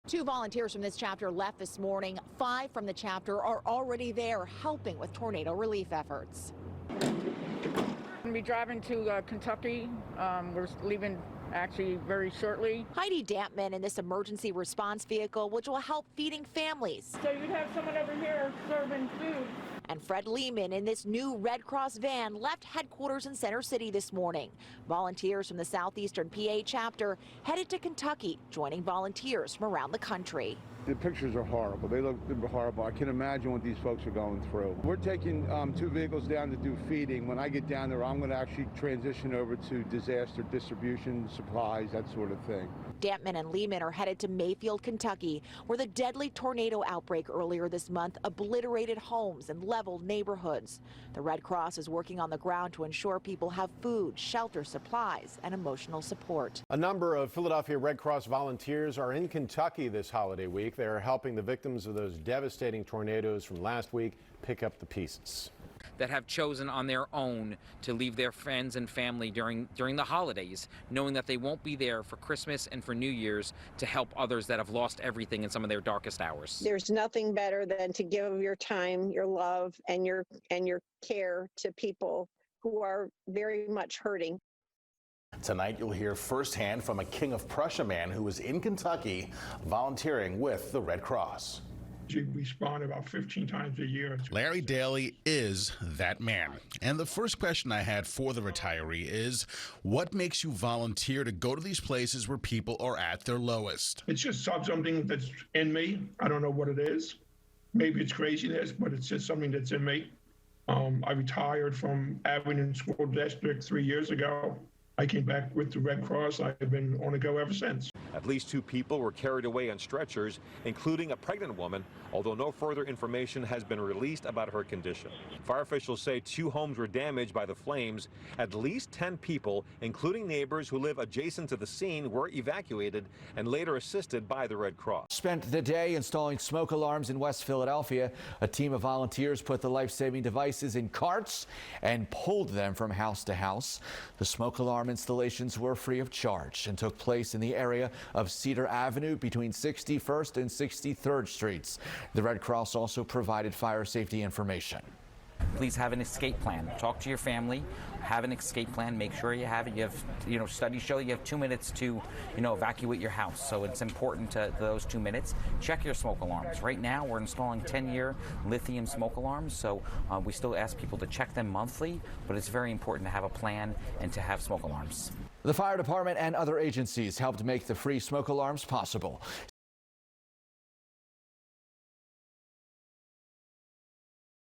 2 volunteers from this chapter left this morning. 5 from the chapter are already there helping with tornado relief efforts. We'll be driving to Kentucky. We're leaving actually very shortly. Heidi Dampman in this emergency response vehicle, which will help feeding families. So you'd have someone over here serving food. And Fred Lehman in this new Red Cross van left headquarters in Center City this morning. Volunteers from the Southeastern PA chapter headed to Kentucky, joining volunteers from around the country. The pictures are horrible. They look horrible. I can imagine what these folks are going through. We're taking 2 vehicles down to do feeding. When I get down there, I'm going to actually transition over to disaster distribution, supplies, that sort of thing. Dampman and Lehman are headed to Mayfield, Kentucky, where the deadly tornado outbreak earlier this month obliterated homes and leveled neighborhoods. The Red Cross is working on the ground to ensure people have food, shelter, supplies, and emotional support. A number of Philadelphia Red Cross volunteers are in Kentucky this holiday week. They are helping the victims of those devastating tornadoes from last week pick up the pieces. That have chosen on their own to leave their friends and family during the holidays, knowing that they won't be there for Christmas and for New Year's to help others that have lost everything in some of their darkest hours. There's nothing better than to give your time, your love, and your care to people who are very much hurting. Tonight, you'll hear firsthand from a King of Prussia man who was in Kentucky volunteering with the Red Cross. You respond about 15 times a year. Larry Daly is that man. And the first question I had for the retiree is, what makes you volunteer to go to these places where people are at their lowest? It's just something that's in me. I don't know what it is. Maybe it's craziness, but it's just something that's in me. I retired from Abington School District 3 years ago. I came back with the Red Cross. I've been on the go ever since. At least 2 people were carried away on stretchers, including a pregnant woman, although no further information has been released about her condition. Fire officials say 2 homes were damaged by the flames. At least 10 people, including neighbors who live adjacent to the scene, were evacuated and later assisted by the Red Cross. Spent the day installing smoke alarms in West Philadelphia. A team of volunteers put the life-saving devices in carts and pulled them from house to house. The smoke alarm installations were free of charge and took place in the area of Cedar Avenue between 61st and 63rd Streets. The Red Cross also provided fire safety information. Please have an escape plan. Talk to your family. Have an escape plan. Make sure you have it. You have, studies show you have 2 minutes to, evacuate your house. So it's important to those 2 minutes. Check your smoke alarms. Right now, we're installing 10-year lithium smoke alarms. So we still ask people to check them monthly, but it's very important to have a plan and to have smoke alarms. The fire department and other agencies helped make the free smoke alarms possible.